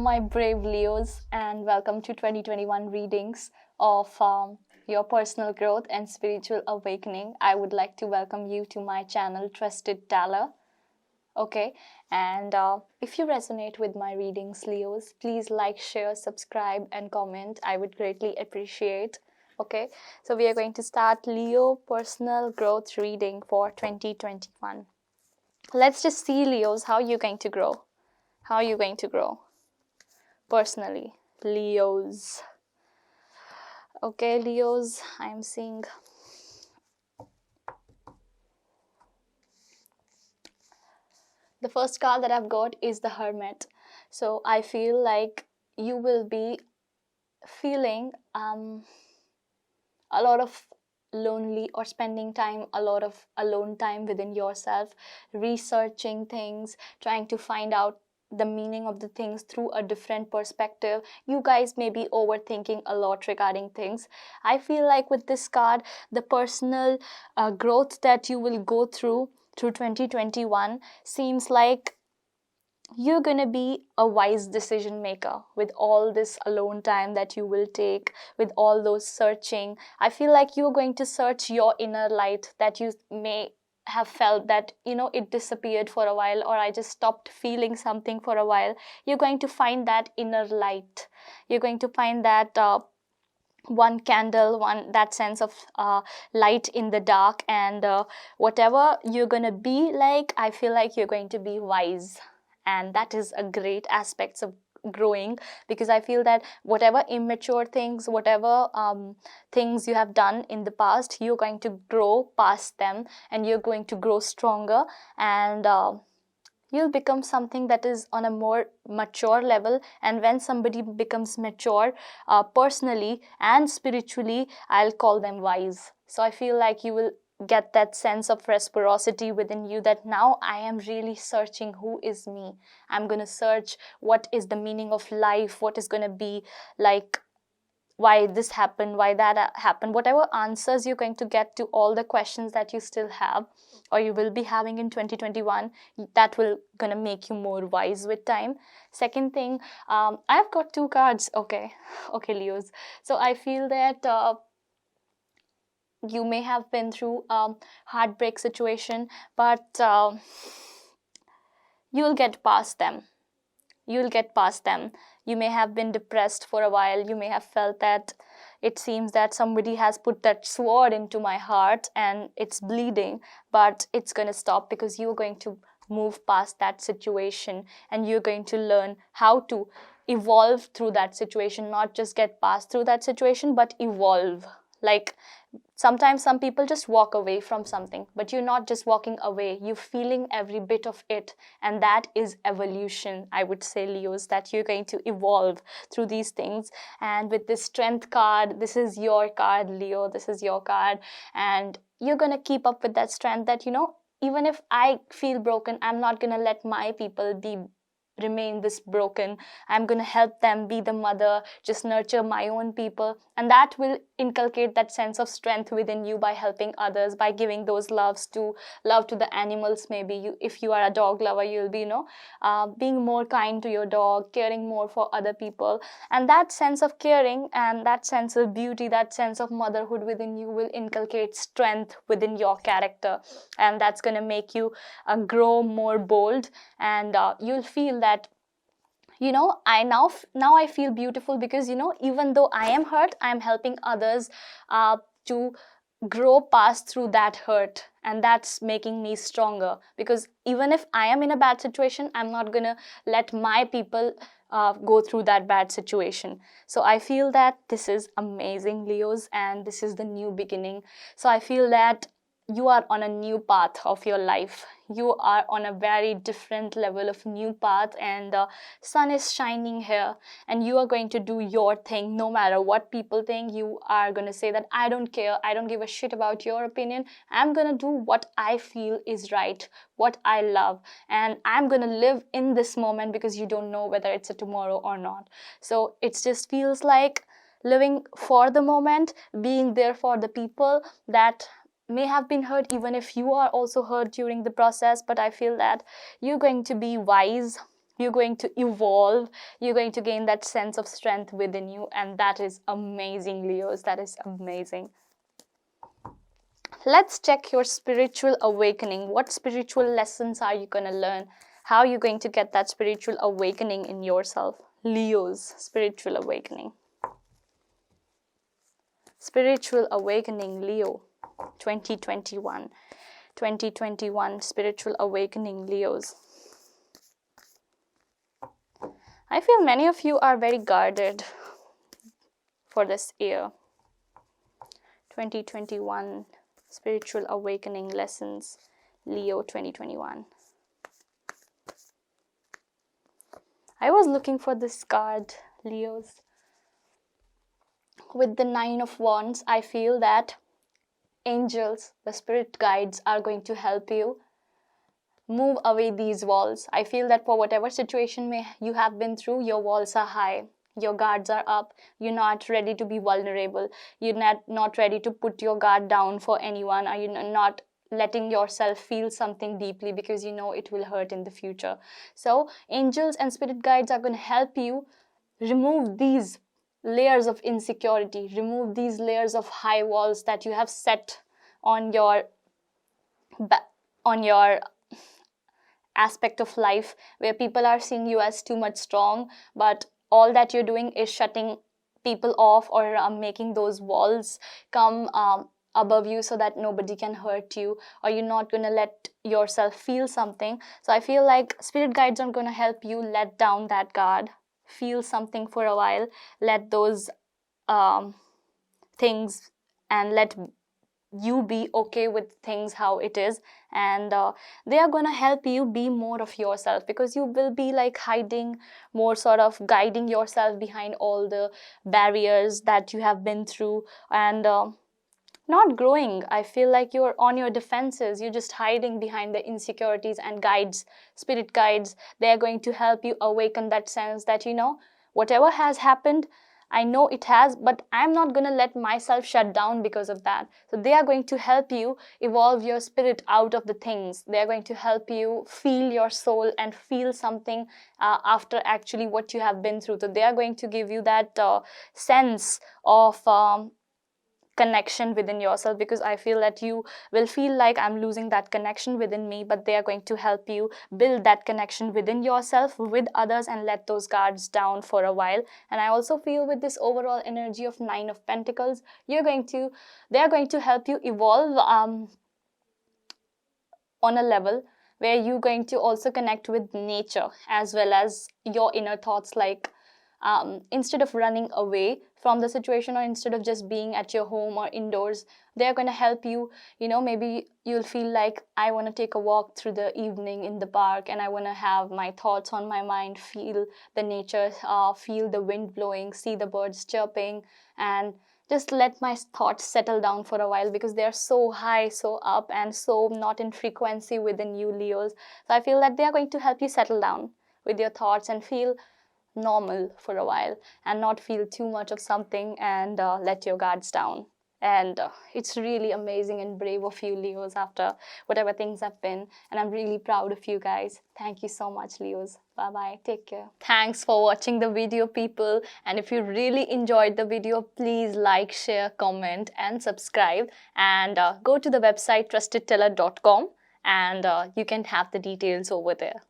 my brave Leos, and welcome to 2021 readings of your personal growth and spiritual awakening. I would like to welcome you to my channel, Trusted Taller. Okay, and if you resonate with my readings, Leos, please like, share, subscribe, and comment. I would greatly appreciate. Okay, so we are going to start Leo personal growth reading for 2021. Let's just see, Leos, how you're going to grow. How are you going to grow personally, Leos? Okay, Leos, I'm seeing the first card that I've got is the Hermit. So I feel like you will be feeling a lot of lonely or spending time, a lot of alone time within yourself, researching things, trying to find out the meaning of the things through a different perspective. You guys may be overthinking a lot regarding things. I feel like with this card, the personal growth that you will go through 2021 seems like you're going to be a wise decision maker with all this alone time that you will take, with all those searching. I feel like you're going to search your inner light that you may have felt that, it disappeared for a while, or I just stopped feeling something for a while. You're going to find that inner light. You're going to find that one candle, that sense of light in the dark, and whatever you're going to be like, I feel like you're going to be wise. And that is a great aspect of growing, because I feel that whatever immature things, whatever things you have done in the past, you're going to grow past them, and you're going to grow stronger, and you'll become something that is on a more mature level. And when somebody becomes mature personally and spiritually, I'll call them wise. So I feel like you will get that sense of reciprocity within you, that now I am really searching who is me. I'm going to search what is the meaning of life, what is going to be like, why this happened, why that happened. Whatever answers you're going to get to all the questions that you still have or you will be having in 2021, that will gonna make you more wise with time. Second thing, I've got two cards. Okay, Leos. So I feel that you may have been through a heartbreak situation, but you'll get past them. You'll get past them. You may have been depressed for a while. You may have felt that it seems that somebody has put that sword into my heart and it's bleeding, but it's going to stop, because you're going to move past that situation, and you're going to learn how to evolve through that situation, not just get past through that situation, but evolve. Like, sometimes some people just walk away from something, but you're not just walking away, you're feeling every bit of it, and that is evolution. I would say, Leos, that you're going to evolve through these things. And with this Strength card, this is your card, Leo, this is your card, and you're going to keep up with that strength, that even if I feel broken, I'm not going to let my people remain this broken. I'm going to help them, be the mother, just nurture my own people, and that will inculcate that sense of strength within you by helping others, by giving those love to the animals. Maybe if you are a dog lover, you'll be being more kind to your dog, caring more for other people, and that sense of caring and that sense of beauty, that sense of motherhood within you will inculcate strength within your character, and that's going to make you grow more bold, and you'll feel that I now I feel beautiful, because even though I am hurt, I am helping others to grow past through that hurt, and that's making me stronger, because even if I am in a bad situation, I'm not gonna let my people go through that bad situation. So I feel that this is amazing, Leos, and this is the new beginning. So I feel that you are on a new path of your life. You are on a very different level of new path, and the sun is shining here, and you are going to do your thing no matter what people think. You are going to say that I don't care, I don't give a shit about your opinion. I'm going to do what I feel is right, what I love, and I'm going to live in this moment, because you don't know whether it's a tomorrow or not. So it just feels like living for the moment, being there for the people that may have been hurt, even if you are also hurt during the process. But I feel that you're going to be wise You're going to evolve. You're going to gain that sense of strength within you. And that is amazing, Leos. That is amazing. Let's check your spiritual awakening. What spiritual lessons are you going to learn? How are you going to get that spiritual awakening in yourself? Leos, spiritual awakening. Spiritual awakening, Leo, 2021. 2021, spiritual awakening, Leos. I feel many of you are very guarded for this year. 2021, spiritual awakening lessons, Leo, 2021. I was looking for this card, Leos. With the 9 of Wands, I feel that angels, the spirit guides, are going to help you move away these walls. I feel that for whatever situation you have been through, your walls are high, your guards are up, you're not ready to be vulnerable, you're not ready to put your guard down for anyone, or you're not letting yourself feel something deeply because you know it will hurt in the future. So angels and spirit guides are going to help you remove these layers of insecurity, remove these layers of high walls that you have set on your aspect of life, where people are seeing you as too much strong, but all that you're doing is shutting people off or making those walls come above you so that nobody can hurt you, or you're not going to let yourself feel something. So I feel like spirit guides are going to help you let down that guard, feel something for a while, let those things, and let you be okay with things how it is, and they are going to help you be more of yourself, because you will be like hiding more, sort of guiding yourself behind all the barriers that you have been through, and not growing. I feel like you're on your defenses, you're just hiding behind the insecurities, and guides, spirit guides, they're going to help you awaken that sense that, you know, whatever has happened, I know it has, but I'm not going to let myself shut down because of that. So they are going to help you evolve your spirit out of the things. They are going to help you feel your soul and feel something after actually what you have been through. So they are going to give you that sense of connection within yourself, because I feel that you will feel like I'm losing that connection within me, but they are going to help you build that connection within yourself, with others, and let those guards down for a while. And I also feel with this overall energy of 9 of Pentacles, they are going to help you evolve on a level where you're going to also connect with nature as well as your inner thoughts, like instead of running away from the situation, or instead of just being at your home or indoors, they're going to help you. You know, maybe you'll feel like, I want to take a walk through the evening in the park, and I want to have my thoughts on my mind, feel the nature, feel the wind blowing, see the birds chirping, and just let my thoughts settle down for a while, because they're so high, so up, and so not in frequency within you, Leos. So I feel that they are going to help you settle down with your thoughts and feel normal for a while, and not feel too much of something, and let your guards down. And it's really amazing and brave of you, Leos, after whatever things have been, and I'm really proud of you guys. Thank you so much, Leos. Bye bye, take care. Thanks for watching the video, people, and if you really enjoyed the video, please like, share, comment, and subscribe, and go to the website trustedteller.com, and you can have the details over there.